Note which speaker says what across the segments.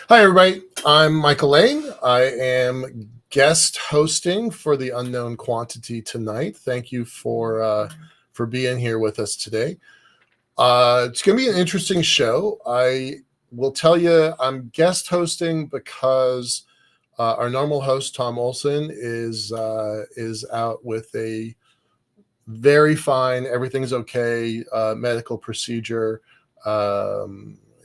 Speaker 1: Hi, everybody. I'm Michael Lane. I am guest hosting for the Unknown Quantity tonight. Thank you for being here with us today. It's going to be an interesting show. I will tell you, I'm guest hosting because our normal host, Tom Olson, is out with a very fine, everything's okay medical procedure.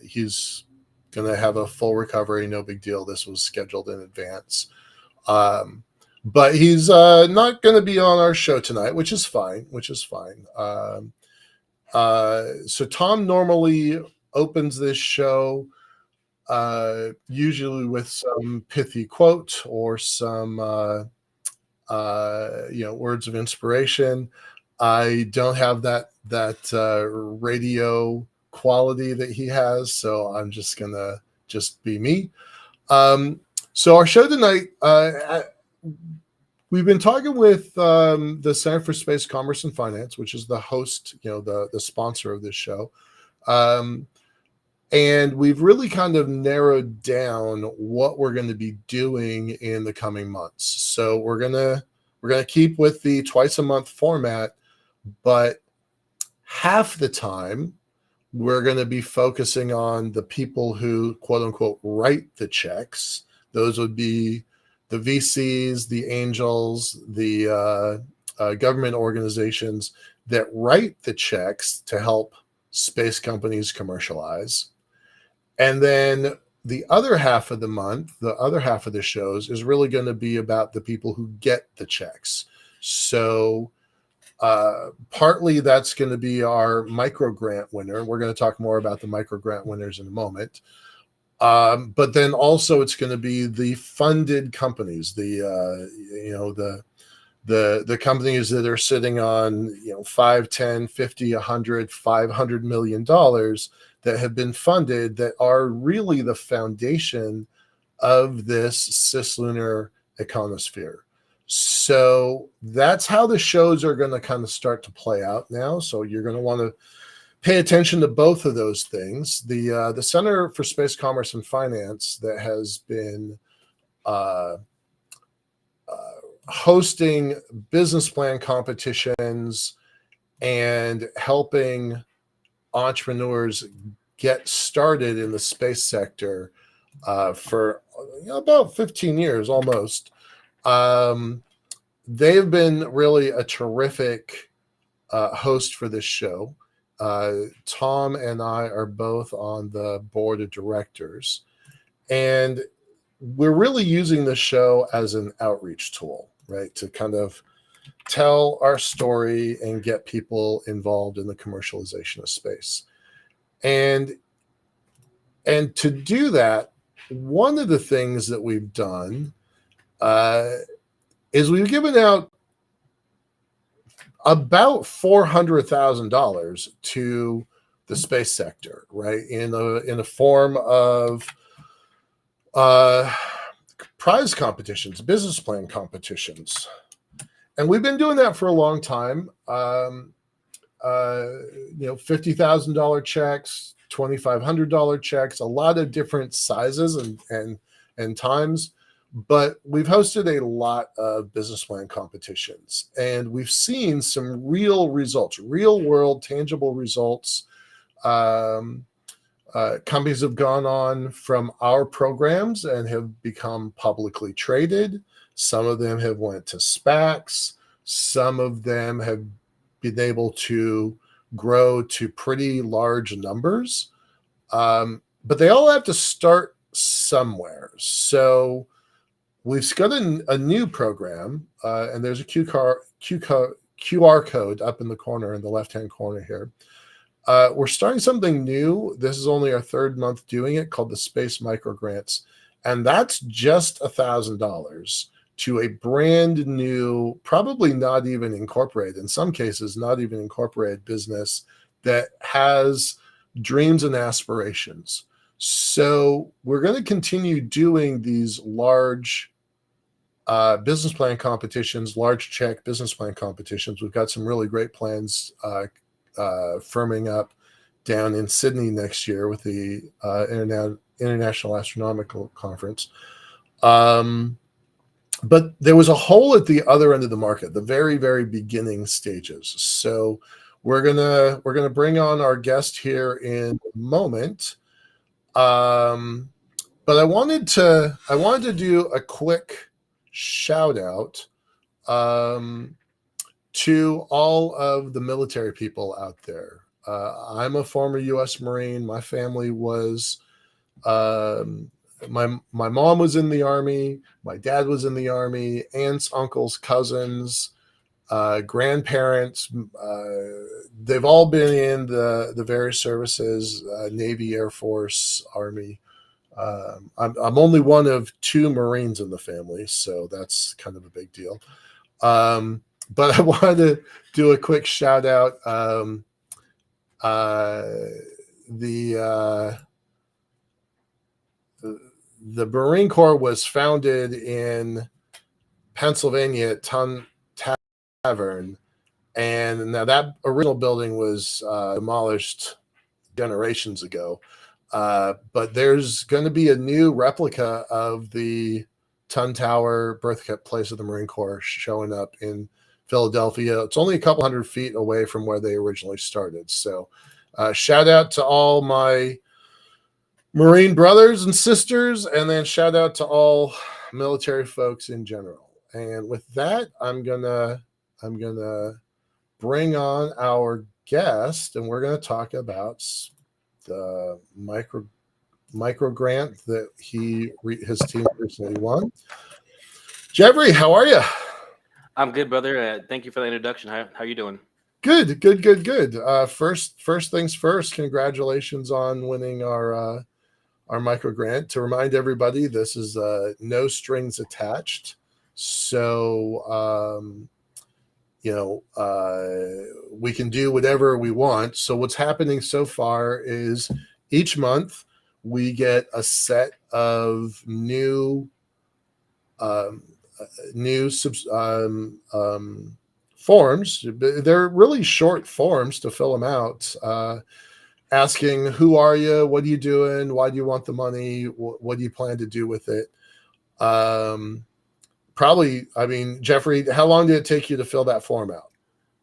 Speaker 1: He's going to have a full recovery, no big deal. This was scheduled in advance. But he's not going to be on our show tonight, which is fine. So Tom normally opens this show usually with some pithy quote or some words of inspiration. I don't have that radio quality that he has, so I'm just gonna be me. So our show tonight, we've been talking with the Center for Space Commerce and Finance, which is the host, the sponsor of this show. And we've really kind of narrowed down what we're going to be doing in the coming months. So we're gonna keep with the twice a month format, but half the time we're going to be focusing on the people who, quote unquote, write the checks. Those would be the VCs, the angels, the government organizations that write the checks to help space companies commercialize. And then the other half of the month, the other half of the shows is really going to be about the people who get the checks. So partly that's going to be our micro grant winner. We're going to talk more about the micro grant winners in a moment. But then also it's going to be the funded companies, the companies that are sitting on, 5, 10, 50, 100, $500 million that have been funded that are really the foundation of this cislunar econosphere. So that's how the shows are going to kind of start to play out now. So you're going to want to pay attention to both of those things. The Center for Space Commerce and Finance that has been hosting business plan competitions and helping entrepreneurs get started in the space sector for about 15 years almost. They've been really a terrific host for this show. Tom and I are both on the board of directors, and we're really using the show as an outreach tool, right? To kind of tell our story and get people involved in the commercialization of space. And to do that, one of the things that we've done is we've given out about $400,000 to the space sector, right? In a form of prize competitions, business plan competitions. And we've been doing that for a long time. $50,000 checks, $2,500 checks, a lot of different sizes and times. But we've hosted a lot of business plan competitions, and we've seen some real results, real world, tangible results. Companies have gone on from our programs and have become publicly traded. Some of them have went to SPACs. Some of them have been able to grow to pretty large numbers. But they all have to start somewhere. So we've got a new program, and there's a QR code up in the corner, in the left-hand corner here. We're starting something new. This is only our third month doing it, called the Space Micro Grants. And that's just $1,000 to a brand new, probably not even incorporated, in some cases, not even incorporated business that has dreams and aspirations. So we're going to continue doing these large business plan competitions, large check business plan competitions. We've got some really great plans firming up down in Sydney next year with the International Astronomical Conference. But there was a hole at the other end of the market, the very, very beginning stages. So we're gonna bring on our guest here in a moment. But I wanted to do a quick shout out to all of the military people out there. I'm a former U.S. Marine. My family was. My mom was in the Army. My dad was in the Army. Aunts, uncles, cousins, grandparents. They've all been in the various services: Navy, Air Force, Army. I'm only one of 2 Marines in the family, so that's kind of a big deal. But I wanted to do a quick shout out. The Marine Corps was founded in Pennsylvania at Ton Tavern, and now that original building was demolished generations ago. But there's going to be a new replica of the Ton Tower birthplace of the Marine Corps showing up in Philadelphia. It's only a couple hundred feet away from where they originally started. So shout out to all my Marine brothers and sisters, and then shout out to all military folks in general. And with that, I'm gonna bring on our guest, and we're gonna talk about the micro grant that his team recently won. Jeffrey, how are you?
Speaker 2: I'm good, brother. Thank you for the introduction. How you doing?
Speaker 1: Good. First things first. Congratulations on winning our micro grant. To remind everybody, this is no strings attached. So we can do whatever we want. So what's happening so far is each month we get a set of new forms. They're really short forms to fill them out, asking who are you, what are you doing, why do you want the money, what do you plan to do with it. Jeffrey, how long did it take you to fill that form out?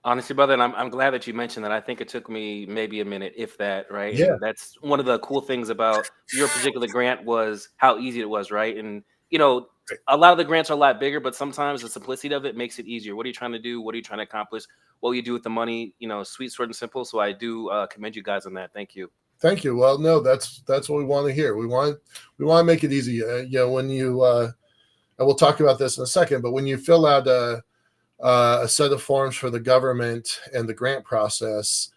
Speaker 2: Honestly, brother, and I'm glad that you mentioned that. I think it took me maybe a minute, if that, right?
Speaker 1: Yeah.
Speaker 2: And that's one of the cool things about your particular grant was how easy it was, right? And a lot of the grants are a lot bigger, but sometimes the simplicity of it makes it easier. What are you trying to do? What are you trying to accomplish? What will you do with the money? Sweet, short, and simple. So I do commend you guys on that. Thank you.
Speaker 1: Thank you. Well, no, that's what we want to hear. We want to make it easy. When you and we'll talk about this in a second, but when you fill out a set of forms for the government and the grant process,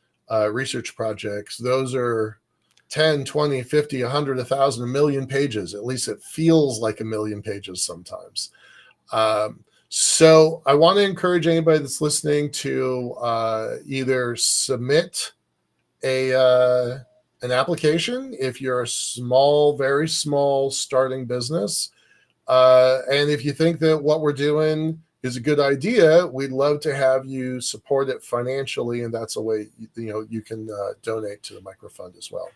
Speaker 1: research projects, those are 10, 20, 50, 100, 1,000, a million pages. At least it feels like a million pages sometimes. So I want to encourage anybody that's listening to either submit an application if you're a small, very small starting business. And if you think that what we're doing is a good idea, we'd love to have you support it financially, and that's a way you can donate to the microfund as well.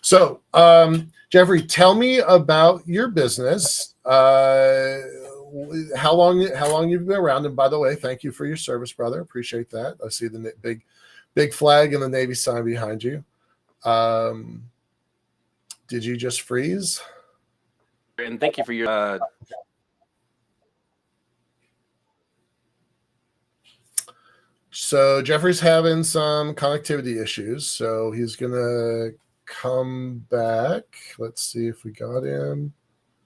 Speaker 1: So, Jeffrey, tell me about your business. How long you've been around? And by the way, thank you for your service, brother. Appreciate that. I see the big flag and the Navy sign behind you. Did you just freeze?
Speaker 2: And thank you for your.
Speaker 1: So Jeffrey's having some connectivity issues, so he's gonna come back. Let's see if we got him.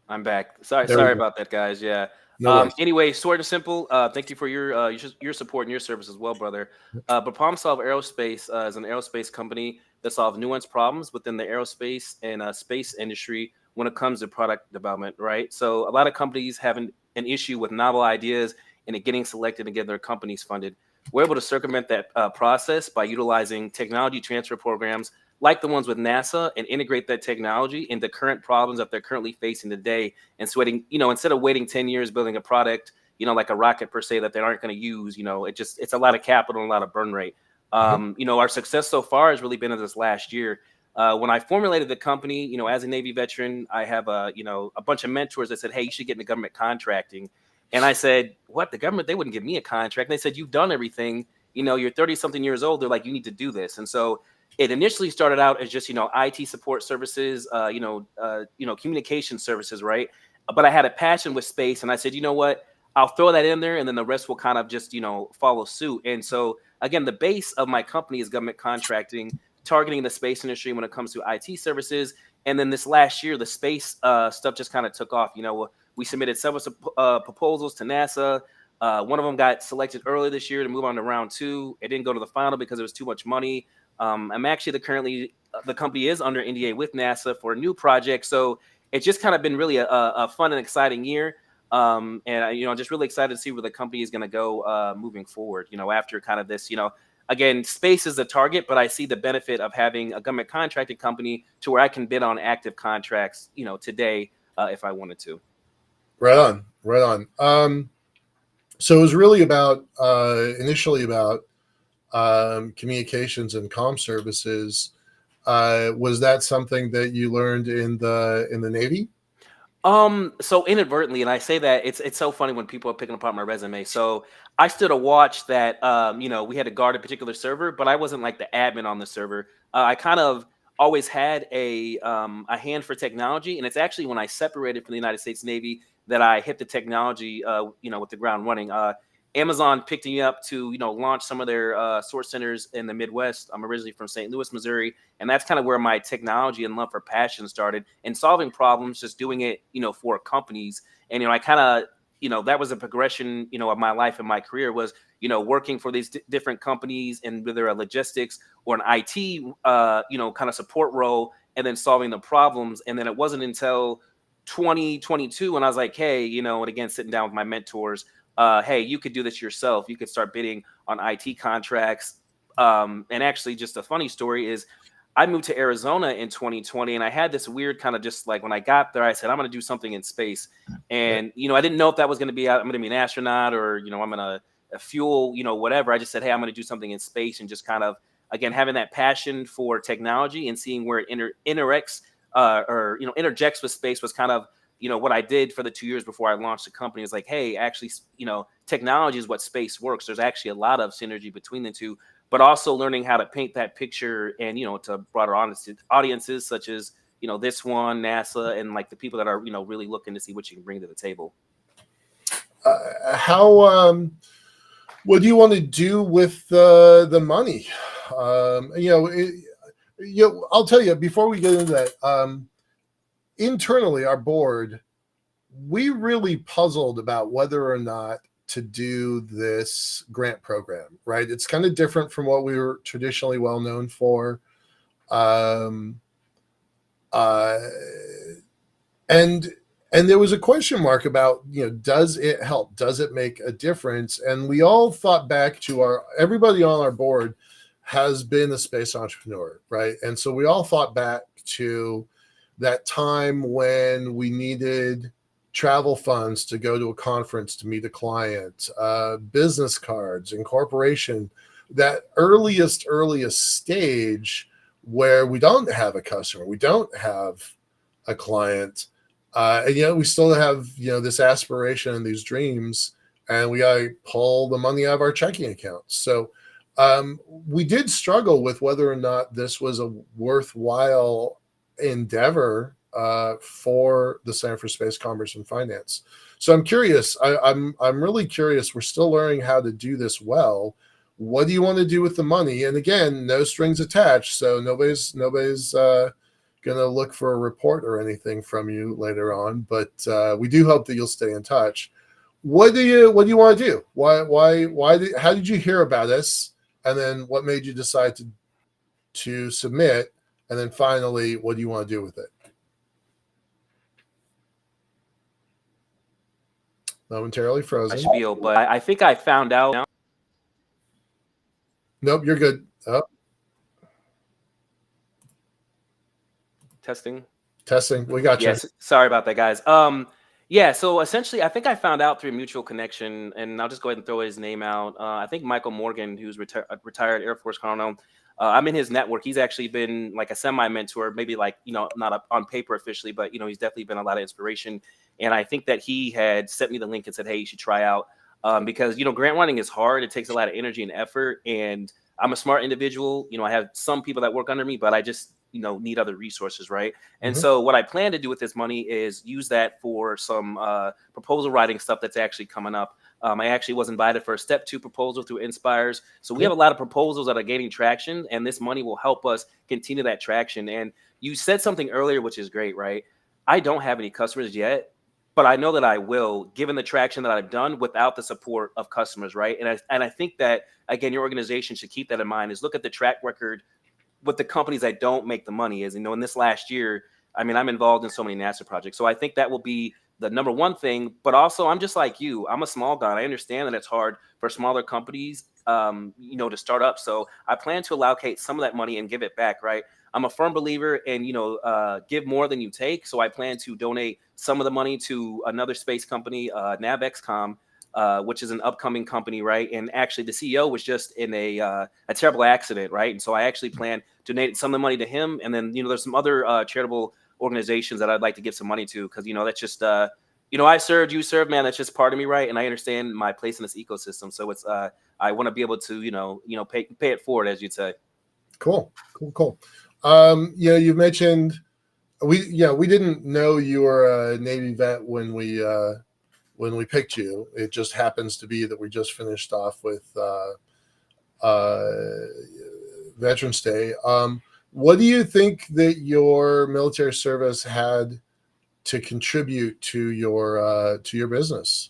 Speaker 2: I'm back. Sorry about that, guys. Yeah.
Speaker 1: No
Speaker 2: anyway, short and simple. Thank you for your support and your service as well, brother. But Problems Solved Aerospace is an aerospace company that solves nuanced problems within the aerospace and space industry when it comes to product development, right? So a lot of companies have an issue with novel ideas and it getting selected and get their companies funded. We're able to circumvent that process by utilizing technology transfer programs like the ones with NASA and integrate that technology into current problems that they're currently facing today. And so, instead of waiting 10 years building a product, like a rocket per se that they aren't going to use, it's a lot of capital and a lot of burn rate. Our success so far has really been in this last year. When I formulated the company, as a Navy veteran, I have a bunch of mentors that said, "Hey, you should get into government contracting." And I said, "What? The government? They wouldn't give me a contract." And they said, "You've done everything. You're 30 something years old. They're like, you need to do this." And so it initially started out as just IT support services, communication services, right? But I had a passion with space, and I said, you know what? I'll throw that in there, and then the rest will kind of just follow suit. And so again, the base of my company is government contracting, targeting the space industry when it comes to IT services. And then this last year, the space stuff just kind of took off. We submitted several proposals to NASA. One of them got selected earlier this year to move on to round 2. It didn't go to the final because it was too much money. I'm actually the company is under NDA with NASA for a new project. So it's just kind of been really a fun and exciting year. And just really excited to see where the company is going to go moving forward. After kind of this, again, space is the target, but I see the benefit of having a government contracting company to where I can bid on active contracts, today if I wanted to.
Speaker 1: Right on, right on. So it was really about initially about communications and comm services. Was that something that you learned in the Navy?
Speaker 2: So inadvertently, and I say that it's so funny when people are picking apart my resume. So I stood a watch that we had to guard a particular server, but I wasn't like the admin on the server. I kind of always had a hand for technology, and it's actually when I separated from the United States Navy that I hit the technology with the ground running. Amazon picked me up to launch some of their source centers in the Midwest. I'm originally from St. Louis, Missouri, and that's kind of where my technology and love for passion started, and solving problems, just doing it for companies. And I kind of that was a progression of my life and my career was working for these different companies, and whether a logistics or an IT kind of support role, and then solving the problems. And then it wasn't until 2022 when I was like, hey, and again sitting down with my mentors, hey, you could do this yourself. You could start bidding on IT contracts. And actually, just a funny story is I moved to Arizona in 2020, and I had this weird kind of just like when I got there, I said, I'm going to do something in space. And, I didn't know if that was going to be, I'm going to be an astronaut or, I'm going to fuel, whatever. I just said, hey, I'm going to do something in space, and just kind of, again, having that passion for technology and seeing where it interacts interjects with space was kind of, what I did for the 2 years before I launched the company is like, hey, actually, technology is what space works. There's actually a lot of synergy between the two, but also learning how to paint that picture and, to broader audiences such as, this one, NASA, and like the people that are, really looking to see what you can bring to the table.
Speaker 1: What do you want to do with the money? I'll tell you before we get into that. Internally, our board, we really puzzled about whether or not to do this grant program, right? It's kind of different from what we were traditionally well known for. And there was a question mark about, does it help? Does it make a difference? And we all thought back to everybody on our board has been a space entrepreneur, right? And so we all thought back to that time when we needed travel funds to go to a conference to meet a client, business cards, incorporation, that earliest stage where we don't have a customer, we don't have a client, and yet we still have this aspiration and these dreams, and we got to pull the money out of our checking accounts. So we did struggle with whether or not this was a worthwhile endeavor for the Center for Space Commerce and Finance. So I'm curious. I'm really curious. We're still learning how to do this well. What do you want to do with the money? And again, no strings attached. So nobody's gonna look for a report or anything from you later on. But we do hope that you'll stay in touch. What do you want to do? How did you hear about us? And then what made you decide to submit? And then finally, what do you want to do with it? Momentarily frozen.
Speaker 2: Spiel, but I think I found out.
Speaker 1: Nope, you're good. Oh.
Speaker 2: Testing.
Speaker 1: We got you.
Speaker 2: Yes, sorry about that, guys. Yeah, so essentially, I think I found out through a mutual connection, and I'll just go ahead and throw his name out. I think Michael Morgan, who's a retired Air Force colonel. I'm in his network. He's actually been like a semi mentor, maybe like not up on paper officially, but he's definitely been a lot of inspiration. And I think that he had sent me the link and said, "Hey, you should try out," because grant writing is hard. It takes a lot of energy and effort, and I'm a smart individual. I have some people that work under me, but I just need other resources, right? And
Speaker 1: Hmm.
Speaker 2: so what I plan to do with this money is use that for some proposal writing stuff that's actually coming up. I actually was invited for a step 2 proposal through Inspires. So we have
Speaker 1: Cool.
Speaker 2: a lot of proposals that are gaining traction, and this money will help us continue that traction. And you said something earlier, which is great, right? I don't have any customers yet, but I know that I will, given the traction that I've done without the support of customers, right? And I think that again, your organization should keep that in mind. Is look at the track record with the companies that don't make the money. Is in this last year, I mean, I'm involved in so many NASA projects, so I think that will be the number one thing. But also, I'm just like you. I'm a small guy. I understand that it's hard for smaller companies, to start up. So I plan to allocate some of that money and give it back. Right. I'm a firm believer in give more than you take. So I plan to donate some of the money to another space company, NavXCom, which is an upcoming company, right? And actually, the CEO was just in a terrible accident, right? And so I actually plan to donate some of the money to him, and then there's some other charitable organizations that I'd like to give some money to, because that's just I served, you served, man. That's just part of me, right? And I understand my place in this ecosystem, so it's I want to be able to pay it forward, as you'd say.
Speaker 1: Cool. Cool. Cool. You mentioned we didn't know you were a Navy vet when we picked you. It just happens to be that we just finished off with uh, Veterans Day. What do you think that your military service had to contribute to your business?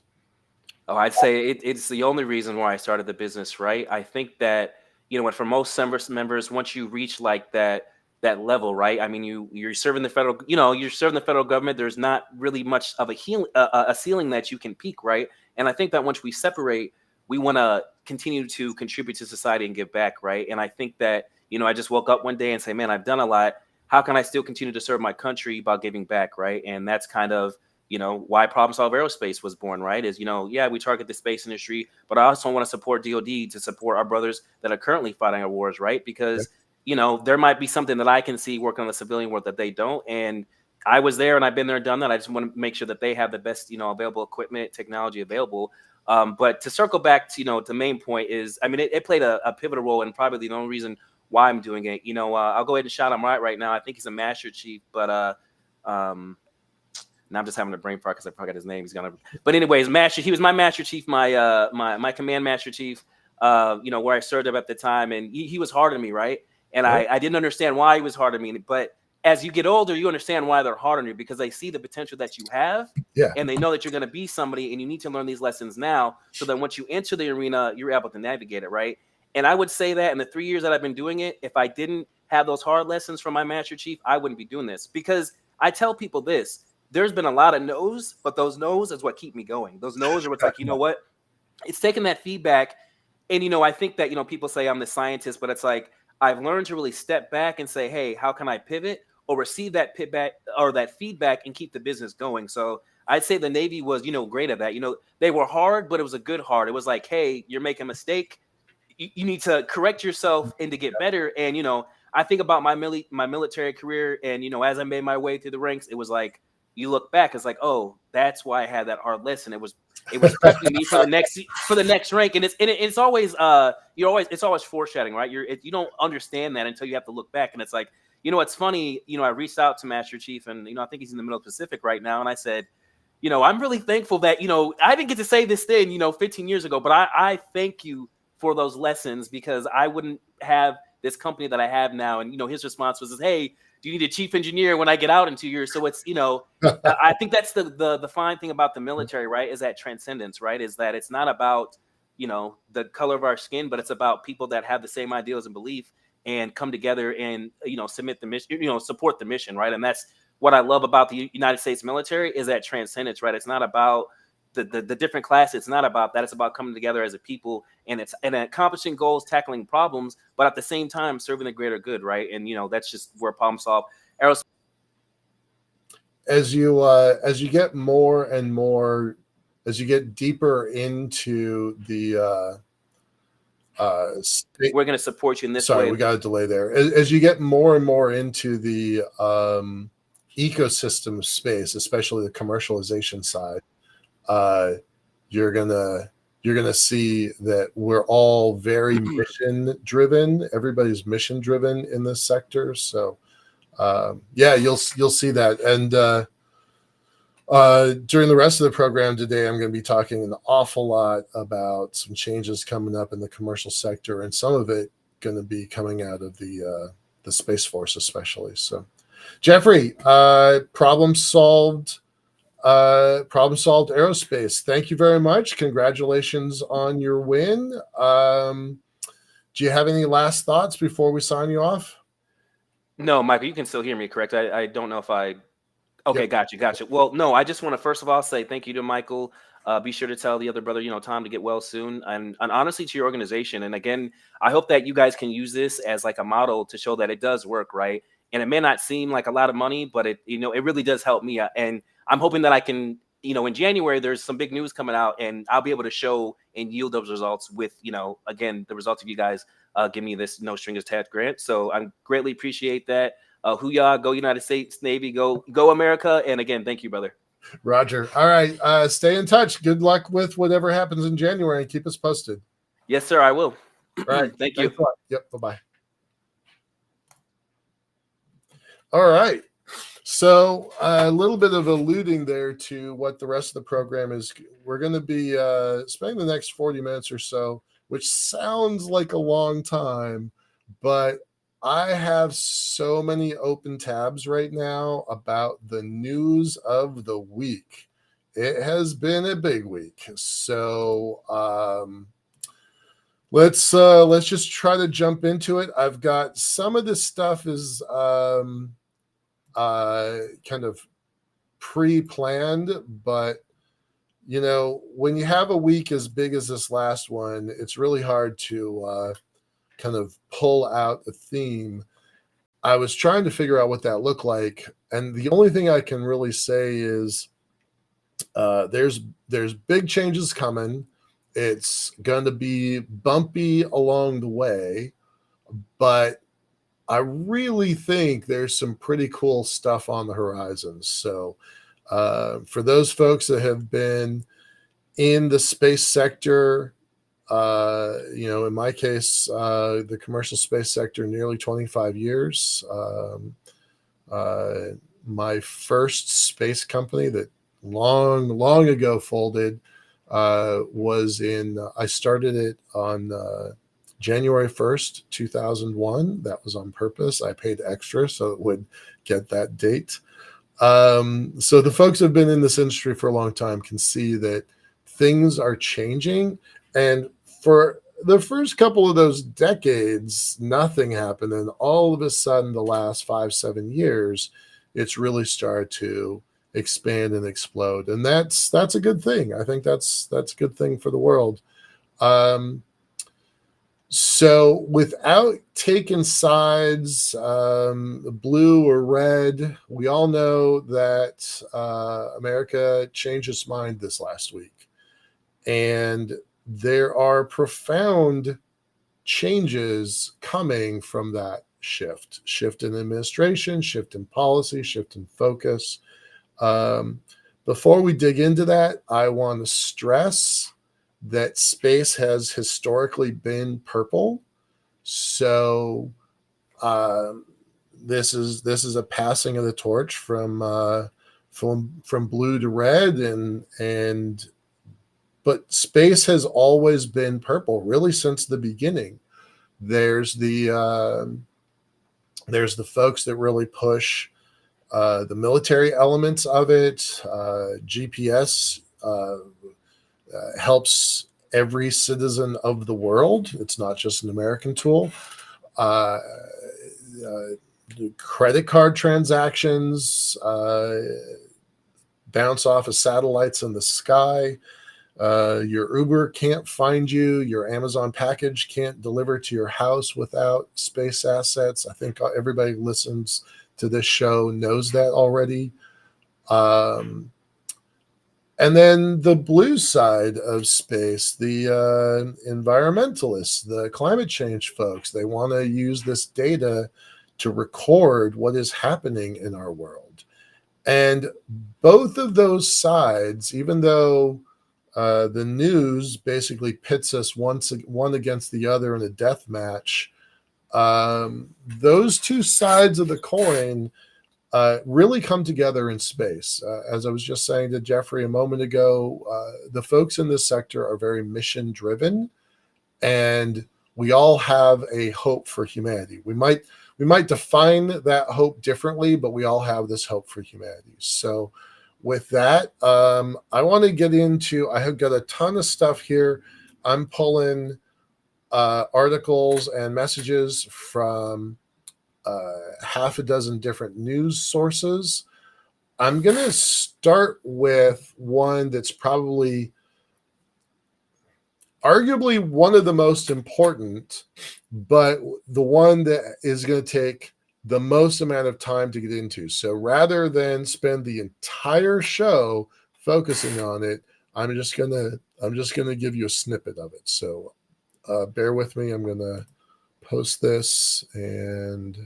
Speaker 2: Oh, I'd say it's the only reason why I started the business, right? I think that what for most service members, once you reach like that level, right? I mean, you're serving the federal, you're serving the federal government. There's not really much of a ceiling that you can peak, right? And I think that once we separate, we want to continue to contribute to society and give back, right? And I think that I just woke up one day and say, man, I've done a lot. How can I still continue to serve my country by giving back, right? And that's kind of why Problem Solved Aerospace was born, right? Is, yeah, we target the space industry, but I also want to support DoD to support our brothers that are currently fighting our wars, right?
Speaker 1: Okay.
Speaker 2: Because, there might be something that I can see working on the civilian world that they don't. And I was there and I've been there and done that. I just want to make sure that they have the best, available equipment, technology available. But to circle back to, the main point is, I mean, it played a pivotal role and probably the only reason why I'm doing it. I'll go ahead and shout him right now. I think he's a master chief, but now I'm just having a brain fart because I forgot his name. But anyways, master. He was my master chief, my command master chief. Where I served up at the time, and he was hard on me, right? And
Speaker 1: Right.
Speaker 2: I didn't understand why he was hard on me. But as you get older, you understand why they're hard on you, because they see the potential that you have,
Speaker 1: Yeah.
Speaker 2: and they know that you're going to be somebody, and you need to learn these lessons now, so that once you enter the arena, you're able to navigate it, right? And I would say that in the 3 years that I've been doing it, if I didn't have those hard lessons from my master chief, I wouldn't be doing this, because I tell people this: there's been a lot of no's, but those no's is what keep me going. Those no's are what's like, what? It's taking that feedback. And, I think that, people say I'm the scientist, but it's like, I've learned to really step back and say, hey, how can I pivot or receive that pivot or that feedback and keep the business going? So I'd say the Navy was, great at that. They were hard, but it was a good hard. It was like, hey, you're making a mistake. You need to correct yourself and to get better. And I think about my military career, and as I made my way through the ranks, it was like, you look back, it's like, oh, that's why I had that hard lesson. It was prepping me for the next rank. And it's always it's always foreshadowing, right? You don't understand that until you have to look back. And it's like, it's funny, I reached out to Master Chief, and I think he's in the middle of the Pacific right now, and I said, I'm really thankful that, I didn't get to say this thing, 15 years ago, but I thank you for those lessons, because I wouldn't have this company that I have now. And, his response was, hey, do you need a chief engineer when I get out in 2 years? So it's, I think that's the fine thing about the military, right? Is that transcendence, right? Is that it's not about, the color of our skin, but it's about people that have the same ideals and belief and come together and, submit the mission, support the mission, right? And that's what I love about the United States military, is that transcendence, right? It's not about the different classes. It's not about that. It's about coming together as a people, and it's and accomplishing goals, tackling problems, but at the same time serving the greater good, right? And that's just where Problem Solve Aerospace.
Speaker 1: as you get more and more, as you get deeper into the
Speaker 2: We're going to support you in this
Speaker 1: sorry,
Speaker 2: way.
Speaker 1: we got a delay there. As you get more and more into the ecosystem space, especially the commercialization side, you're gonna see that we're all very mission driven. Everybody's mission driven in this sector. So yeah, you'll see that. And during the rest of the program today, I'm going to be talking an awful lot about some changes coming up in the commercial sector, and some of it going to be coming out of the Space Force, especially. So, Jeffrey, problem solved. Problem solved aerospace. Thank you very much. Congratulations on your win. Do you have any last thoughts before we sign you off?
Speaker 2: No, Michael, you can still hear me, correct? I don't know if I. Okay,
Speaker 1: Yep.
Speaker 2: gotcha. Well, no, I just want to first of all say thank you to Michael. Be sure to tell the other brother, Tom, to get well soon, and honestly to your organization. And again, I hope that you guys can use this as like a model to show that it does work, right? And it may not seem like a lot of money, but it really does help me. And I'm hoping that I can, in January there's some big news coming out, and I'll be able to show and yield those results with, again, the results of you guys give me this no strings attached grant. So I greatly appreciate that. Hoo-yah, go United States Navy, go America. And again, thank you, brother.
Speaker 1: Roger. All right. Stay in touch. Good luck with whatever happens in January, and keep us posted.
Speaker 2: Yes, sir, I will.
Speaker 1: All right.
Speaker 2: Thank you.
Speaker 1: Thanks a lot. Yep. Bye-bye. All right. So a little bit of alluding there to what the rest of the program is. We're going to be spending the next 40 minutes or so, which sounds like a long time, but I have so many open tabs right now about the news of the week. It has been a big week. So let's just try to jump into it. I've got some of this stuff is kind of pre-planned, but when you have a week as big as this last one, it's really hard to kind of pull out a theme. I was trying to figure out what that looked like, and the only thing I can really say is there's big changes coming. It's going to be bumpy along the way, but I really think there's some pretty cool stuff on the horizon. So for those folks that have been in the space sector, in my case, the commercial space sector, nearly 25 years. My first space company that long ago folded I started it on January 1st, 2001. That was on purpose. I paid extra so it would get that date. So the folks who have been in this industry for a long time can see that things are changing. And for the first couple of those decades, nothing happened. And all of a sudden, the last 5-7 years, it's really started to expand and explode. And that's a good thing. I think that's a good thing for the world. So without taking sides, blue or red, we all know that America changed its mind this last week. And there are profound changes coming from that shift in administration, shift in policy, shift in focus. Before we dig into that, I want to stress that space has historically been purple. So this is a passing of the torch from blue to red, but space has always been purple, really, since the beginning. There's the folks that really push the military elements of it. GPS helps every citizen of the world. It's not just an American tool. Credit card transactions bounce off of satellites in the sky. Your Uber can't find you. Your Amazon package can't deliver to your house without space assets. I think everybody who listens to this show knows that already. And then the blue side of space, the environmentalists, the climate change folks, they want to use this data to record what is happening in our world. And both of those sides, even though the news basically pits us one against the other in a death match, those two sides of the coin really come together in space. As I was just saying to Jeffrey a moment ago, the folks in this sector are very mission driven, and we all have a hope for humanity. We might define that hope differently, but we all have this hope for humanity. So with that, I want to get into, I have got a ton of stuff here. I'm pulling articles and messages from half a dozen different news sources. I'm going to start with one that's probably arguably one of the most important, but the one that is going to take the most amount of time to get into. So rather than spend the entire show focusing on it, I'm just going to give you a snippet of it. So bear with me. I'm going to post this. And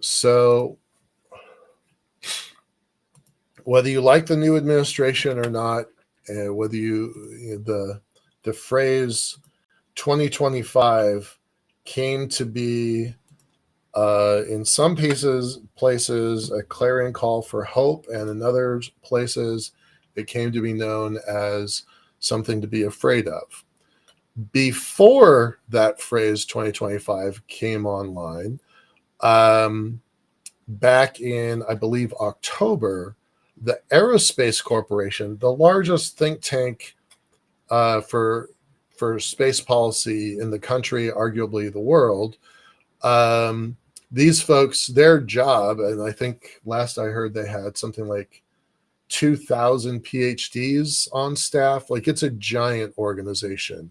Speaker 1: so whether you like the new administration or not, whether the phrase 2025 came to be in some places a clarion call for hope, and in other places it came to be known as something to be afraid of. Before that phrase 2025 came online, back in, I believe, October, the Aerospace Corporation, the largest think tank for space policy in the country, arguably the world, these folks, their job, and I think last I heard they had something like 2,000 PhDs on staff. Like, it's a giant organization.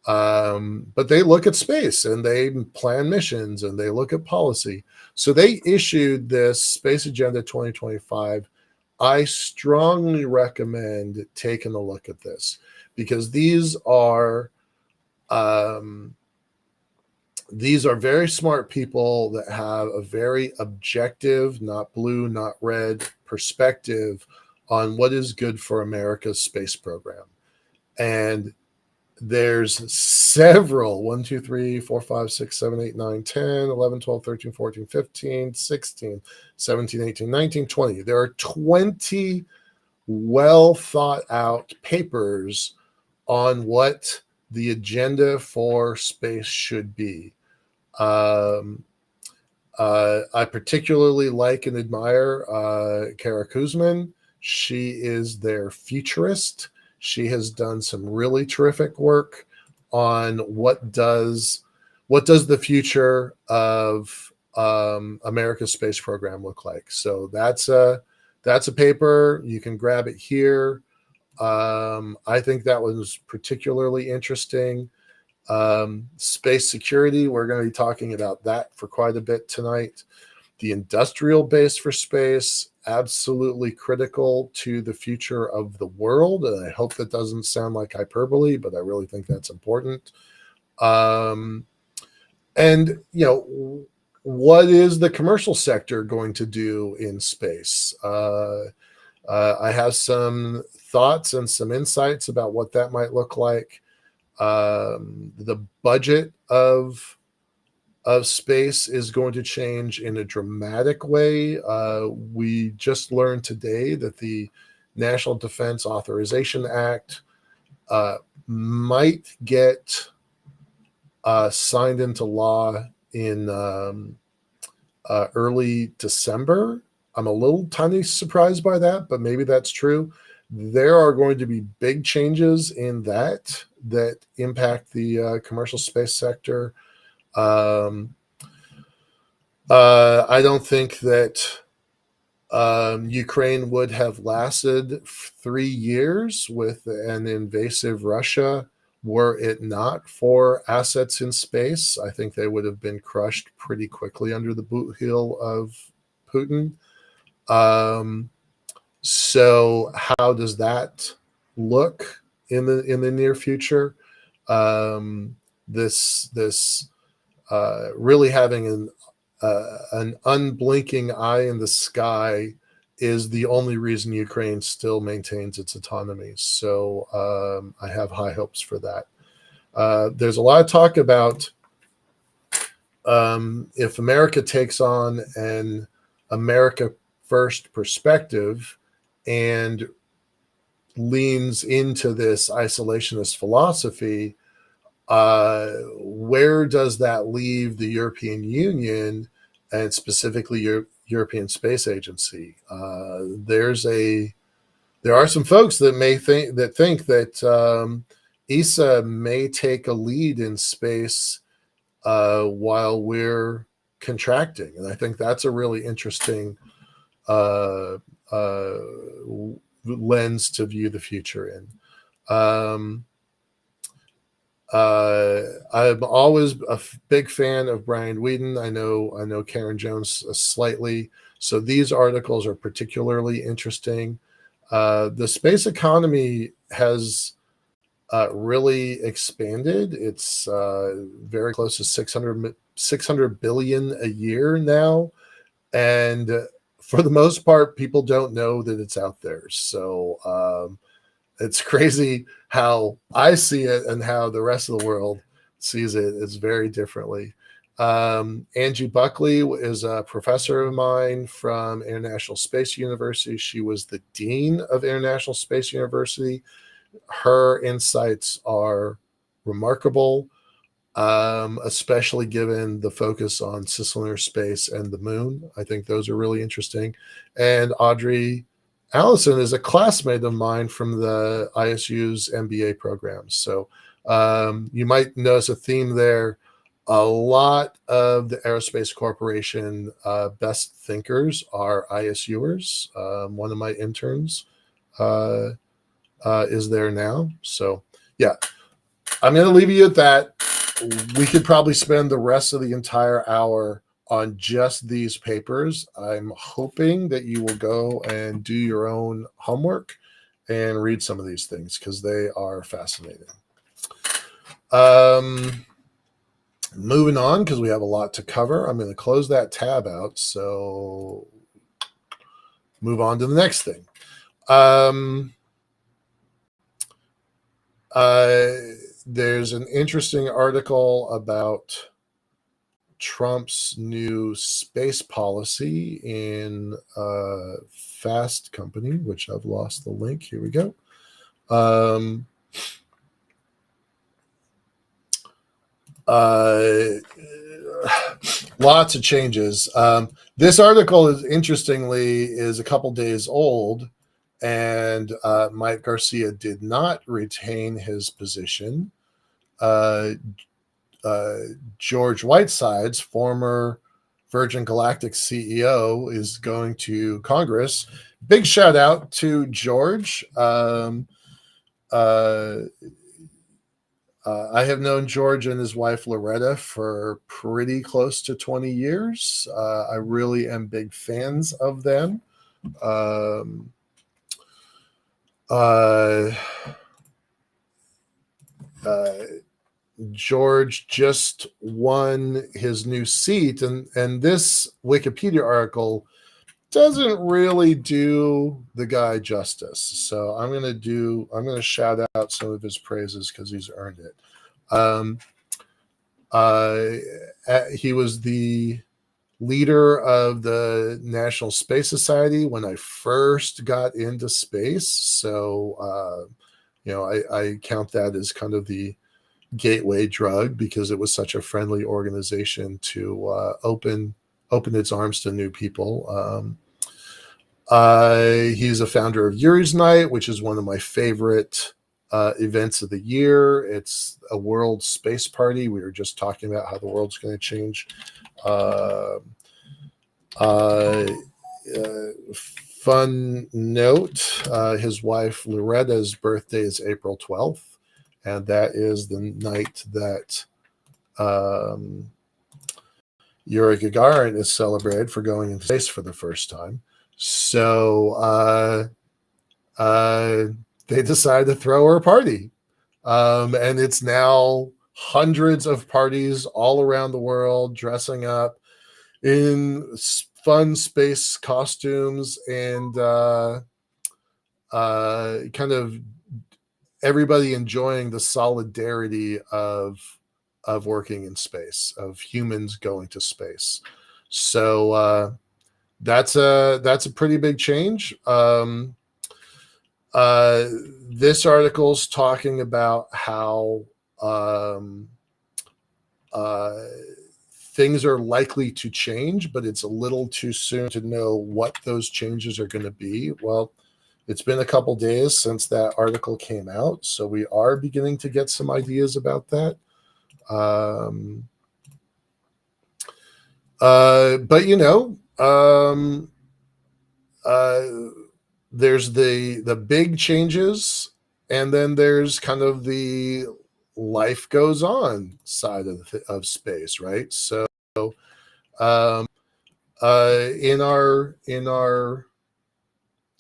Speaker 1: But they look at space and they plan missions and they look at policy. So they issued this Space Agenda 2025. I strongly recommend taking a look at this, because these are very smart people that have a very objective, not blue, not red perspective on what is good for America's space program. And there's several 1, 2, 3, 4, 5, 6, 7, 8, 9, 10, 11, 12, 13, 14, 15, 16, 17, 18, 19, 20. There are 20 well thought out papers on what the agenda for space should be. I particularly like and admire Kara Kuzman. She is their futurist. She has done some really terrific work on what does the future of America's space program look like. So that's a paper. You can grab it here. I think that was particularly interesting. Space security, we're going to be talking about that for quite a bit tonight. The industrial base for space, absolutely critical to the future of the world. And I hope that doesn't sound like hyperbole, but I really think that's important. And, what is the commercial sector going to do in space? I have some thoughts and some insights about what that might look like. The budget of space is going to change in a dramatic way. We just learned today that the National Defense Authorization Act might get signed into law in early December. I'm a little tiny surprised by that, but maybe that's true. There are going to be big changes in that impact the commercial space sector. I don't think that Ukraine would have lasted 3 years with an invasive Russia were it not for assets in space. I think they would have been crushed pretty quickly under the boot heel of Putin. So how does that look in the near future? This really having an unblinking eye in the sky is the only reason Ukraine still maintains its autonomy. So I have high hopes for that. There's a lot of talk about if America takes on an America first perspective and leans into this isolationist philosophy, where does that leave the European Union and specifically European Space Agency? There are some folks that think that ESA may take a lead in space while we're contracting, and I think that's a really interesting lens to view the future in. I'm always a big fan of Brian Whedon. I know Karen Jones slightly, so these articles are particularly interesting. The space economy has really expanded. It's very close to 600 billion a year now, and for the most part, people don't know that it's out there. So it's crazy how I see it and how the rest of the world sees it. It's very differently. Angie Buckley is a professor of mine from International Space University. She was the dean of International Space University. Her insights are remarkable, especially given the focus on cislunar space and the moon. I think those are really interesting. And Audrey Allison is a classmate of mine from the ISU's MBA program. So you might notice a theme there. A lot of the Aerospace Corporation best thinkers are ISUers. One of my interns is there now. So yeah, I'm going to leave you at that. We could probably spend the rest of the entire hour on just these papers. I'm hoping that you will go and do your own homework and read some of these things because they are fascinating. Moving on, because we have a lot to cover. I'm going to close that tab out. So move on to the next thing. There's an interesting article about Trump's new space policy in Fast Company, which I've lost the link. Here we go. Lots of changes. This article is interestingly a couple days old, and Mike Garcia did not retain his position. George Whiteside's former Virgin Galactic CEO is going to Congress. Big shout out to George. I have known George and his wife Loretta for pretty close to 20 years. I really am big fans of them. George just won his new seat, and this Wikipedia article doesn't really do the guy justice. So I'm going to shout out some of his praises because he's earned it. He was the leader of the National Space Society when I first got into space. So, I count that as kind of the gateway drug because it was such a friendly organization to open its arms to new people. He's a founder of Yuri's Night, which is one of my favorite events of the year. It's a world space party. We were just talking about how the world's going to change. Fun note, his wife Loretta's birthday is April 12th. And that is the night that Yuri Gagarin is celebrated for going into space for the first time. So they decided to throw her a party. And it's now hundreds of parties all around the world dressing up in fun space costumes and kind of everybody enjoying the solidarity of working in space, of humans going to space. So that's a pretty big change. This article's talking about how things are likely to change, but it's a little too soon to know what those changes are going to be. Well, it's been a couple days since that article came out, so we are beginning to get some ideas about that. But there's the big changes, and then there's kind of the life goes on side of space, right? So in our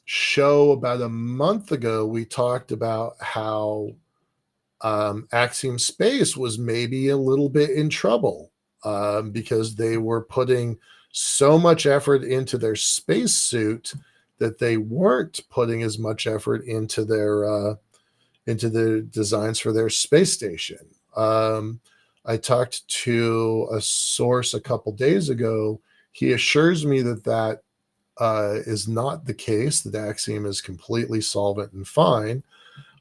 Speaker 1: show about a month ago, we talked about how Axiom Space was maybe a little bit in trouble because they were putting so much effort into their spacesuit that they weren't putting as much effort into the designs for their space station. I talked to a source a couple days ago. He assures me that is not the case, that Axiom is completely solvent and fine.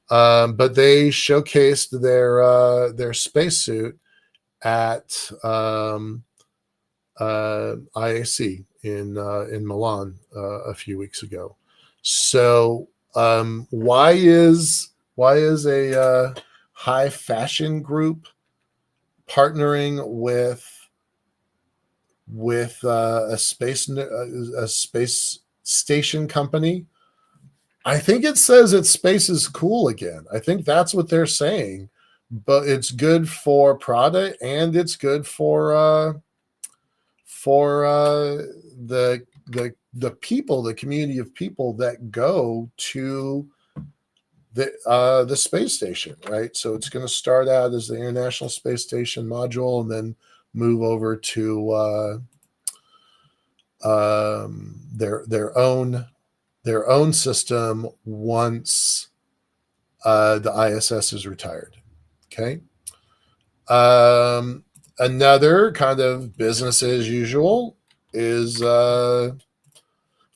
Speaker 1: But they showcased their spacesuit at IAC in Milan a few weeks ago. So why is a high fashion group partnering with a space station company? I think it says that space is cool again. I think that's what they're saying, but it's good for product and it's good for the people, the community of people that go to the space station, right? So it's going to start out as the International Space Station module and then move over to their own system once the ISS is retired. Okay. Another kind of business as usual is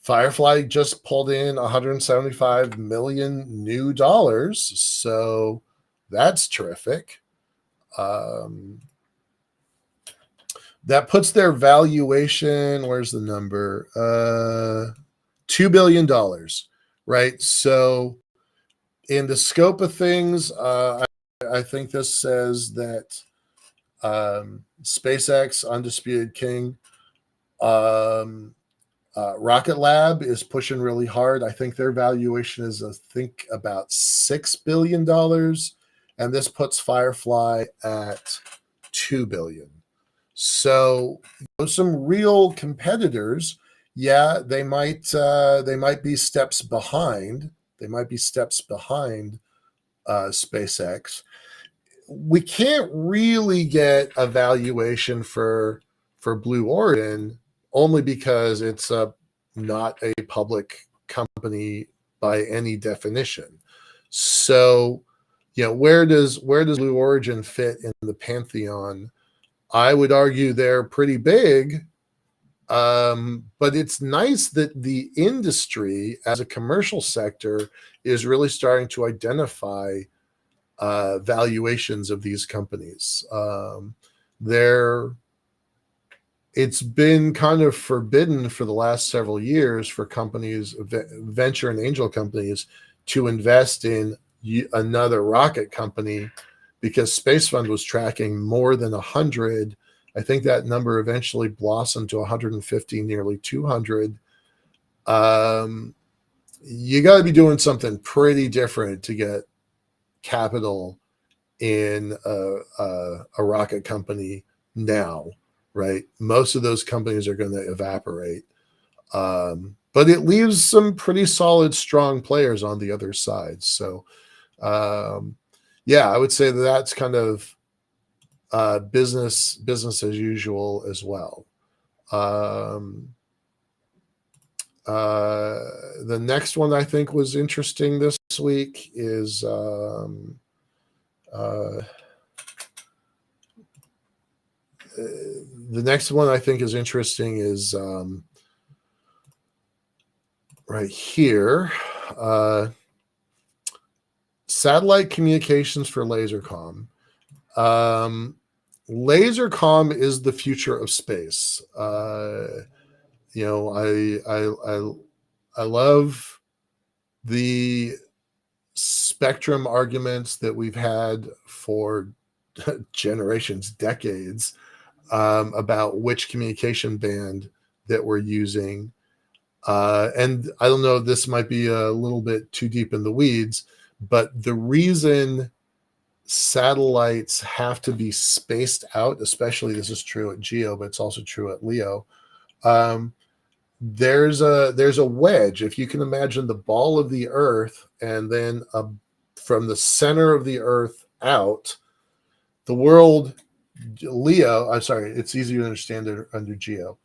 Speaker 1: Firefly just pulled in $175 million new dollars, so that's terrific. That puts their valuation, where's the number? $2 billion, right? So in the scope of things, I think this says that SpaceX, Undisputed King, Rocket Lab is pushing really hard. I think their valuation is, about $6 billion. And this puts Firefly at $2 billion. So some real competitors. Yeah, they might be steps behind. They might be steps behind SpaceX. We can't really get a valuation for Blue Origin only because it's not a public company by any definition. So, where does Blue Origin fit in the pantheon? I would argue they're pretty big, but it's nice that the industry as a commercial sector is really starting to identify valuations of these companies. It's been kind of forbidden for the last several years for companies, venture and angel companies, to invest in another rocket company because Space Fund was tracking more than 100. I think that number eventually blossomed to 150, nearly 200. You got to be doing something pretty different to get capital in a rocket company now. right? Most of those companies are going to evaporate. But it leaves some pretty solid, strong players on the other side. So, yeah, I would say that's kind of business as usual as well. The next one I think was interesting this week is the next one I think is interesting is right here. Satellite communications for lasercom. Lasercom is the future of space. You know, I love the spectrum arguments that we've had for generations, decades, about which communication band that we're using. And I don't know, this might be a little bit too deep in the weeds, but the reason satellites have to be spaced out, especially this is true at GEO, but it's also true at LEO. There's a wedge. If you can imagine the ball of the Earth, and then from the center of the Earth out, the world, LEO. I'm sorry, it's easier to understand under GEO.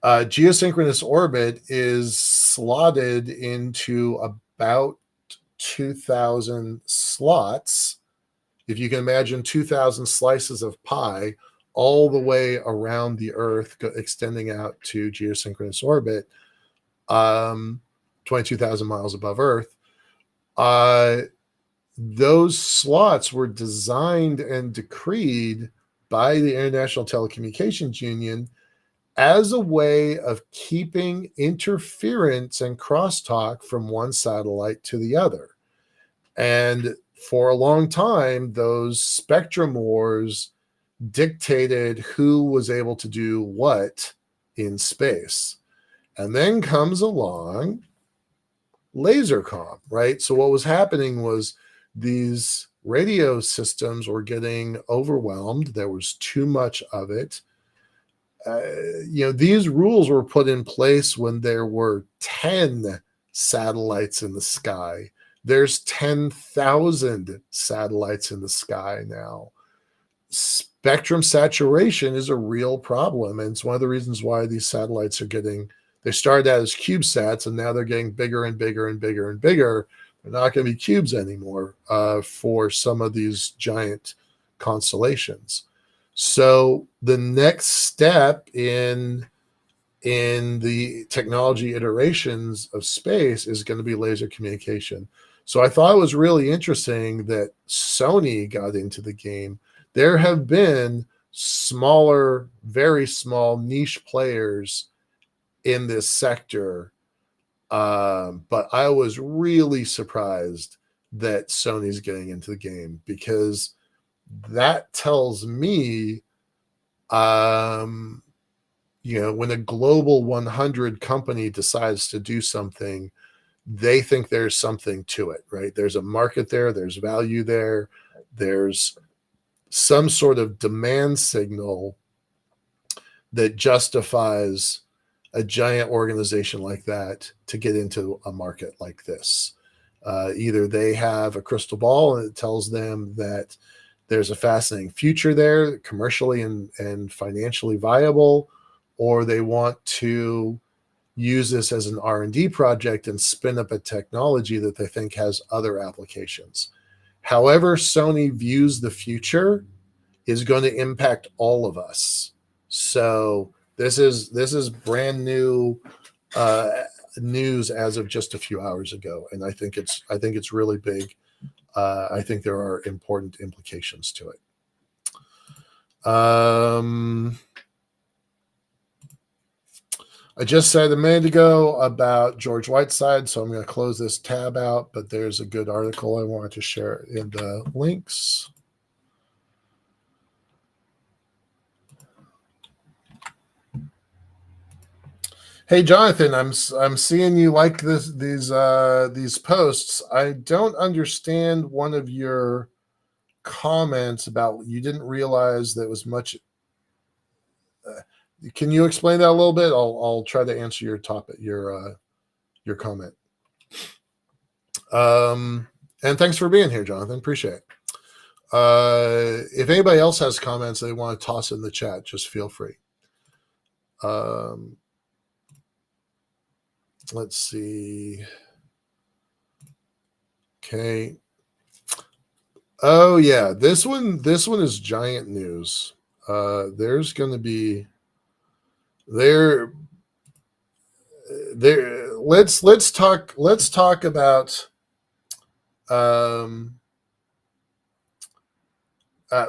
Speaker 1: Geosynchronous orbit is slotted into about 2,000 slots. If you can imagine 2,000 slices of pie all the way around the Earth, extending out to geosynchronous orbit, 22,000 miles above Earth. Those slots were designed and decreed by the International Telecommunications Union as a way of keeping interference and crosstalk from one satellite to the other. And for a long time, those spectrum wars dictated who was able to do what in space. And then comes along lasercom, right? So what was happening was these radio systems were getting overwhelmed. There was too much of it. You know, these rules were put in place when there were 10 satellites in the sky. There's 10,000 satellites in the sky now. Spectrum saturation is a real problem, and it's one of the reasons why these satellites are getting, they started out as CubeSats, and now they're getting bigger and bigger and bigger and bigger. They're not going to be cubes anymore for some of these giant constellations. So the next step in the technology iterations of space is going to be laser communication. So I thought it was really interesting that Sony got into the game. There have been smaller, very small niche players in this sector, but I was really surprised that Sony's getting into the game, because that tells me, you know, when a global 100 company decides to do something, they think there's something to it, right? There's a market there, there's value there, there's some sort of demand signal that justifies a giant organization like that to get into a market like this. Either they have a crystal ball and it tells them that there's a fascinating future there, commercially and financially viable, or they want to use this as an R&D project and spin up a technology that they think has other applications. However Sony views the future is going to impact all of us. So this is brand new news as of just a few hours ago, and I think it's really big. I think there are important implications to it. I just said a minute ago about George Whiteside, so I'm going to close this tab out, but there's a good article I wanted to share in the links. Hey Jonathan, I'm seeing you like these posts. I don't understand one of your comments about you didn't realize there was much can you explain that a little bit? I'll try to answer your topic, your comment. And thanks for being here, Jonathan. Appreciate it. If anybody else has comments they want to toss in the chat, just feel free. Let's see. Okay. Oh yeah, this one is giant news. There's going to be there. Let's talk about.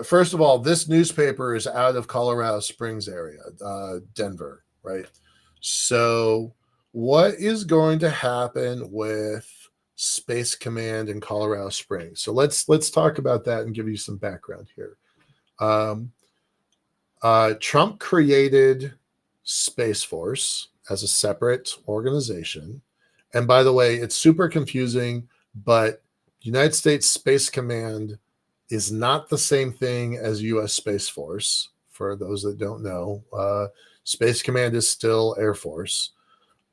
Speaker 1: First of all, this newspaper is out of Colorado Springs area, Denver, right? So, what is going to happen with Space Command in Colorado Springs? So let's talk about that and give you some background here. Trump created Space Force as a separate organization, and by the way, it's super confusing, but United States Space Command is not the same thing as U.S. Space Force. For those that don't know, Space Command is still Air Force.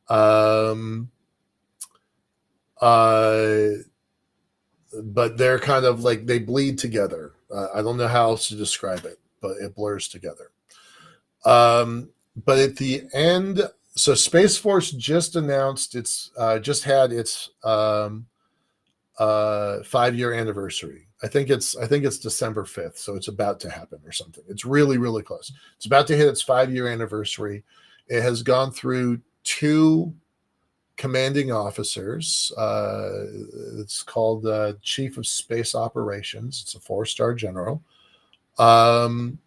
Speaker 1: But they're kind of like they bleed together. I don't know how else to describe it, but it blurs together. But at the end, so Space Force just announced just had its 5-year anniversary. I think it's December 5th, so it's about to happen or something. It's really, really close. It's about to hit its 5-year anniversary. It has gone through 2 commanding officers. It's called Chief of Space Operations. It's a 4-star general. And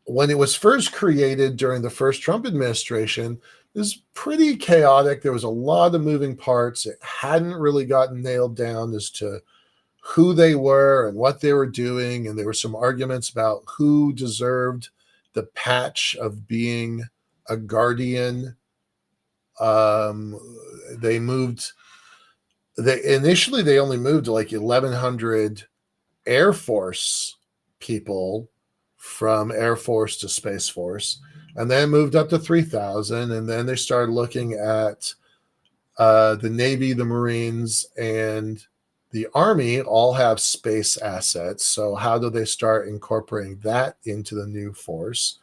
Speaker 1: when it was first created during the first Trump administration, it was pretty chaotic. There was a lot of moving parts. It hadn't really gotten nailed down as to who they were and what they were doing. And there were some arguments about who deserved the patch of being a guardian. Initially they only moved like 1,100 Air Force people from Air Force to Space Force, and then moved up to 3,000. And then they started looking at the Navy, the Marines, and the Army all have space assets. So how do they start incorporating that into the new force?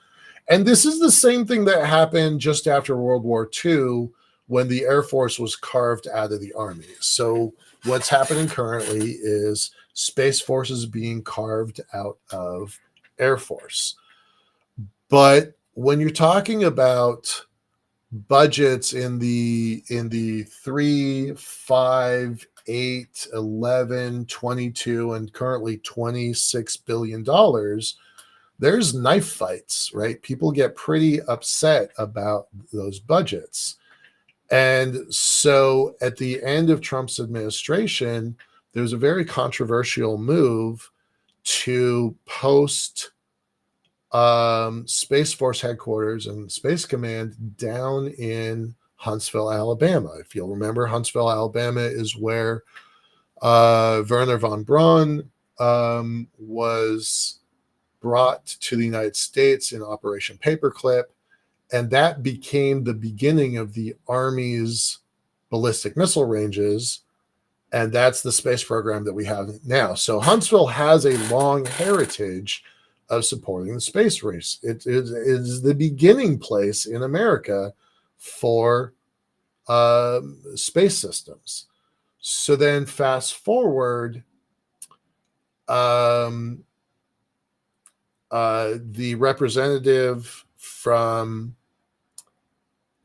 Speaker 1: And this is the same thing that happened just after World War II when the Air Force was carved out of the Army. So what's happening currently is Space Force is being carved out of Air Force. But when you're talking about budgets in the 3, 5, 8, 11, 22, and currently $26 billion, there's knife fights, right? People get pretty upset about those budgets. And so at the end of Trump's administration, there's a very controversial move to post Space Force headquarters and Space Command down in Huntsville, Alabama. If you'll remember, Huntsville, Alabama is where Werner von Braun was brought to the United States in Operation Paperclip. And that became the beginning of the Army's ballistic missile ranges. And that's the space program that we have now. So Huntsville has a long heritage of supporting the space race. It is the beginning place in America for space systems. So then fast forward, the representative from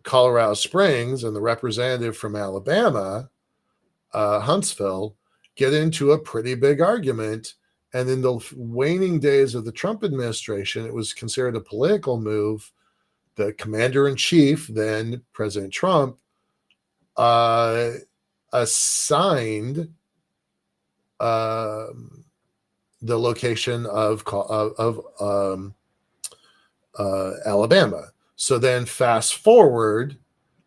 Speaker 1: Colorado Springs and the representative from Alabama, Huntsville, get into a pretty big argument. And in the waning days of the Trump administration, it was considered a political move. The commander-in-chief, then President Trump, assigned the location of Alabama. So then fast forward,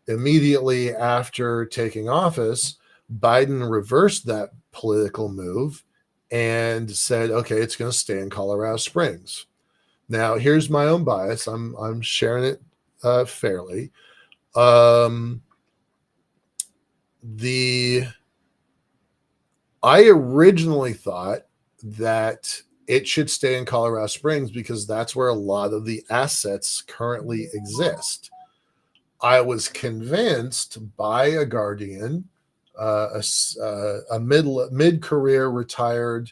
Speaker 1: immediately after taking office, Biden reversed that political move and said, okay, it's going to stay in Colorado Springs. Now, here's my own bias. I'm sharing it fairly. I originally thought that it should stay in Colorado Springs because that's where a lot of the assets currently exist. I was convinced by a guardian, a mid-career retired.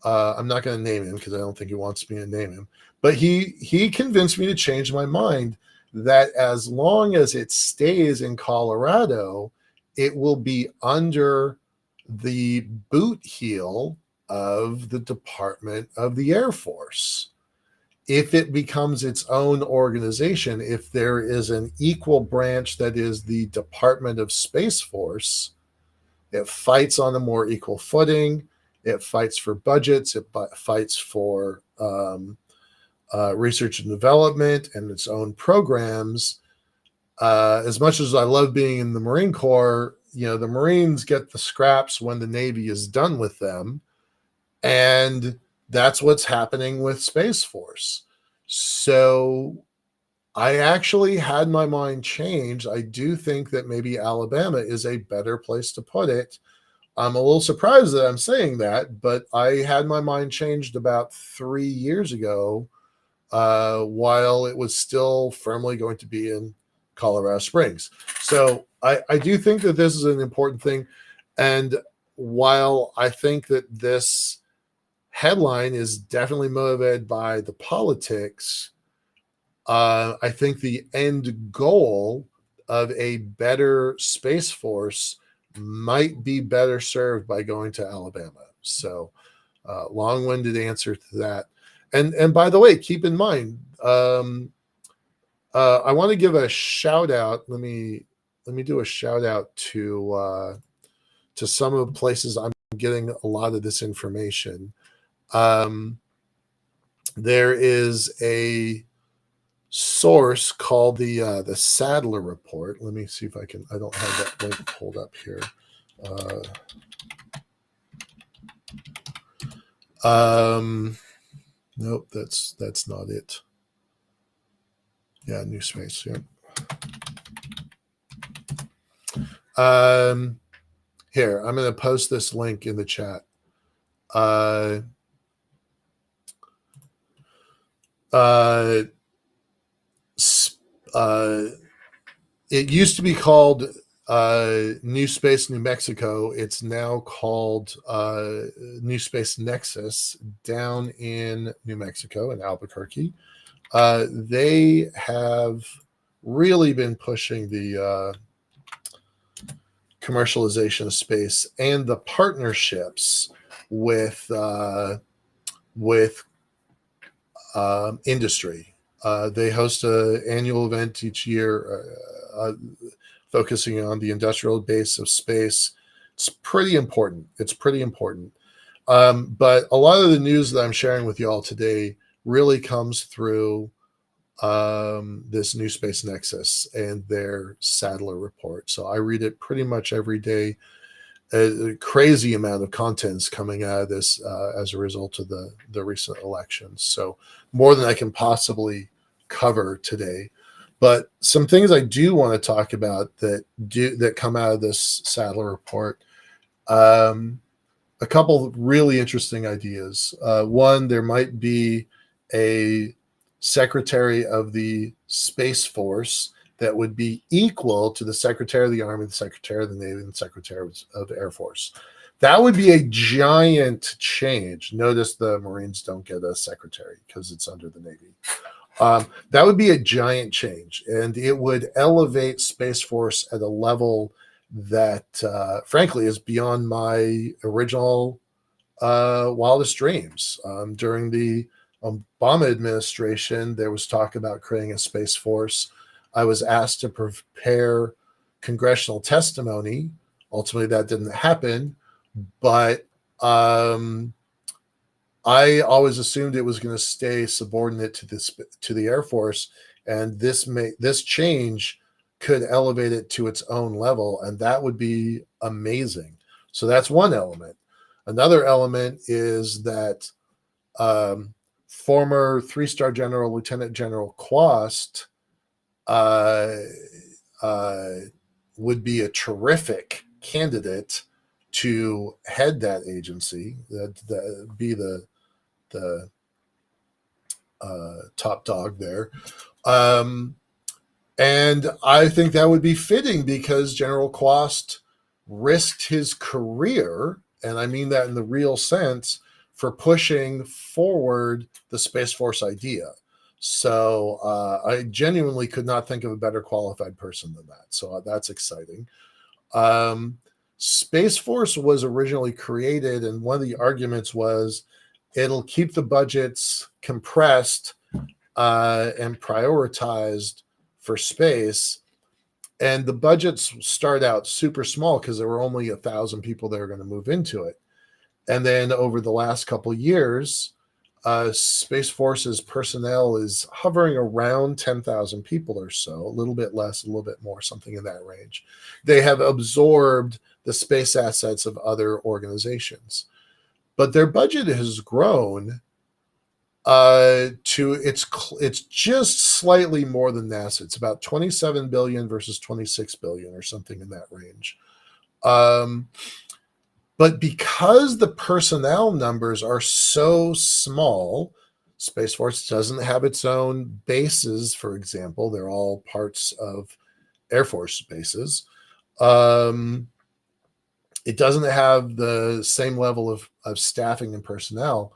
Speaker 1: I'm not going to name him because I don't think he wants me to name him. But he convinced me to change my mind that as long as it stays in Colorado, it will be under the boot heel of the Department of the Air Force. If it becomes its own organization, if there is an equal branch that is the Department of Space Force, it fights on a more equal footing. It fights for budgets. It fights for research and development and its own programs. As much as I love being in the Marine Corps, the Marines get the scraps when the Navy is done with them. And that's what's happening with Space Force. So I actually had my mind changed. I do think that maybe Alabama is a better place to put it. I'm a little surprised that I'm saying that, but I had my mind changed about 3 years ago, while it was still firmly going to be in Colorado Springs. So I do think that this is an important thing. And while I think that this headline is definitely motivated by the politics, I think the end goal of a better Space Force might be better served by going to Alabama. So, long-winded answer to that. And by the way, keep in mind, I want to give a shout out. Let me do a shout out to some of the places I'm getting a lot of this information. There is a source called the Sadler Report. Let me see if I can. I don't have that link pulled up here. Nope, that's not it. Yeah, New Space. Yeah. Here, I'm going to post this link in the chat. It used to be called New Space New Mexico. It's now called New Space Nexus down in New Mexico in Albuquerque. They have really been pushing the commercialization of space and the partnerships with industry. They host an annual event each year focusing on the industrial base of space. It's pretty important. But a lot of the news that I'm sharing with you all today really comes through this New Space Nexus and their Sadler Report. So I read it pretty much every day. A crazy amount of contents coming out of this as a result of the recent elections. So more than I can possibly cover today. But some things I do want to talk about that come out of this Sadler Report. A couple of really interesting ideas. One, there might be a Secretary of the Space Force that would be equal to the Secretary of the Army, the Secretary of the Navy, and the Secretary of the Air Force. That would be a giant change. Notice the Marines don't get a secretary because it's under the Navy. That would be a giant change, and it would elevate Space Force at a level that, frankly, is beyond my original wildest dreams. During the Obama administration, there was talk about creating a Space Force. I was asked to prepare congressional testimony. Ultimately, that didn't happen, but I always assumed it was going to stay subordinate to the Air Force, and this change could elevate it to its own level, and that would be amazing. So that's one element. Another element is that former 3-star general, Lieutenant General Quast, would be a terrific candidate to head that agency, be the top dog there. And I think that would be fitting because General Quast risked his career, and I mean that in the real sense, for pushing forward the Space Force idea. So I genuinely could not think of a better qualified person than that. So that's exciting. Space Force was originally created, and one of the arguments was it'll keep the budgets compressed and prioritized for space. And the budgets start out super small because there were only 1,000 people that are going to move into it. And then over the last couple of years, Space Force's personnel is hovering around 10,000 people or so, a little bit less, a little bit more, something in that range. They have absorbed the space assets of other organizations, but their budget has grown to it's just slightly more than NASA. It's about 27 billion versus 26 billion or something in that range. But because the personnel numbers are so small, Space Force doesn't have its own bases, for example. They're all parts of Air Force bases. It doesn't have the same level of staffing and personnel.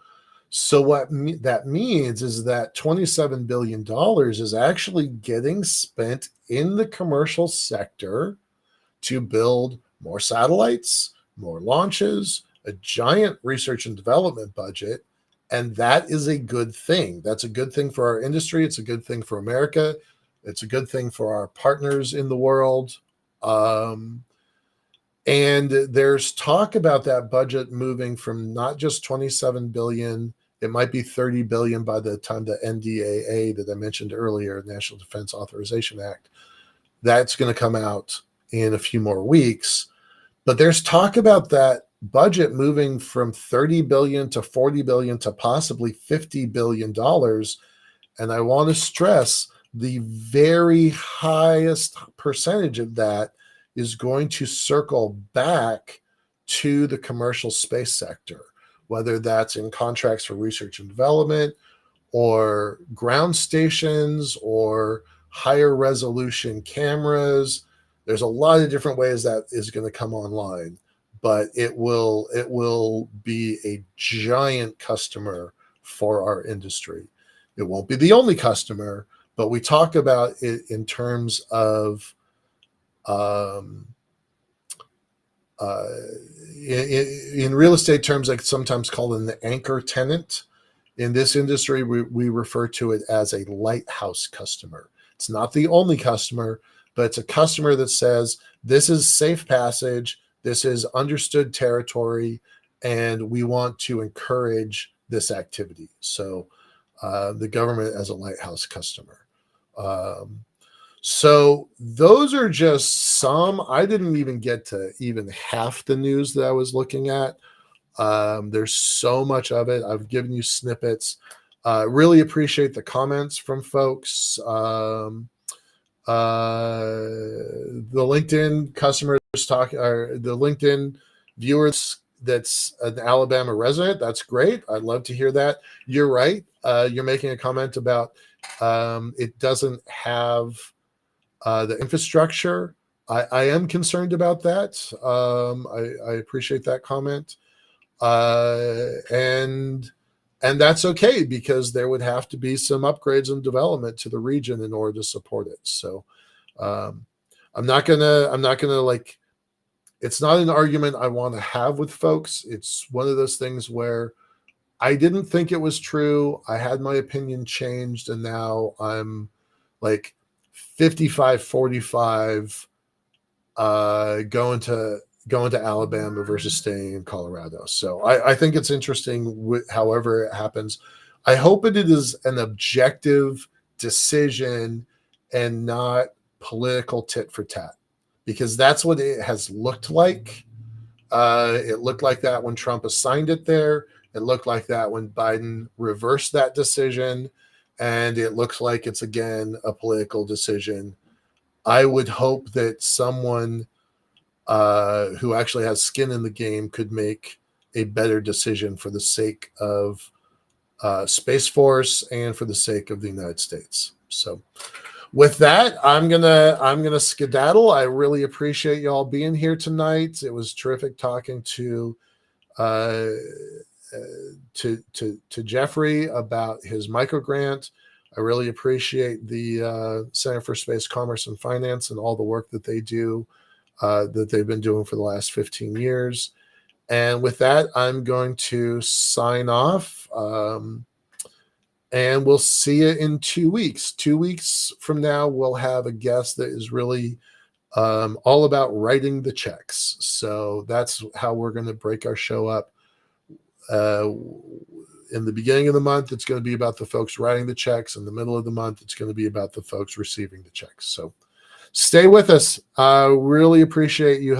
Speaker 1: So what that means is that $27 billion is actually getting spent in the commercial sector to build more satellites, more launches, a giant research and development budget. And that is a good thing. That's a good thing for our industry. It's a good thing for America. It's a good thing for our partners in the world. And there's talk about that budget moving from not just 27 billion, it might be 30 billion by the time the NDAA that I mentioned earlier, National Defense Authorization Act, that's going to come out in a few more weeks. But there's talk about that budget moving from 30 billion to 40 billion to possibly $50 billion. And I want to stress the very highest percentage of that is going to circle back to the commercial space sector, whether that's in contracts for research and development or ground stations or higher resolution cameras. There's a lot of different ways that is going to come online, but it will be a giant customer for our industry. It won't be the only customer, but we talk about it in terms of in real estate terms, I sometimes call it an anchor tenant. In this industry, we refer to it as a lighthouse customer. It's not the only customer, but it's a customer that says, this is safe passage, this is understood territory, and we want to encourage this activity. So the government as a lighthouse customer. So those are just some. I didn't even get to even half the news that I was looking at. There's so much of it. I've given you snippets. Really appreciate the comments from folks. The LinkedIn customers talking, or the LinkedIn viewers that's an Alabama resident. That's great. I'd love to hear that. You're right. You're making a comment about it doesn't have the infrastructure. I am concerned about that. I appreciate that comment. And that's okay, because there would have to be some upgrades and development to the region in order to support it. So I'm not gonna like, it's not an argument I want to have with folks. It's one of those things where I didn't think it was true. I had my opinion changed, and now I'm like 55-45 going to Alabama versus staying in Colorado. So I think it's interesting however it happens. I hope it is an objective decision and not political tit for tat, because that's what it has looked like. It looked like that when Trump assigned it there. It It looked like that when Biden reversed that decision, and it looks like it's again a political decision. I would hope that someone who actually has skin in the game could make a better decision for the sake of Space Force and for the sake of the United States. So with that, I'm gonna skedaddle. I really appreciate y'all being here tonight. It was terrific talking to Jeffrey about his micro grant. I really appreciate the Center for Space Commerce and Finance and all the work that they do, that they've been doing for the last 15 years. And with that, I'm going to sign off. And we'll see you in 2 weeks. 2 weeks from now, we'll have a guest that is really all about writing the checks. So that's how we're going to break our show up. In the beginning of the month, it's going to be about the folks writing the checks. In the middle of the month, it's going to be about the folks receiving the checks. So stay with us. I really appreciate you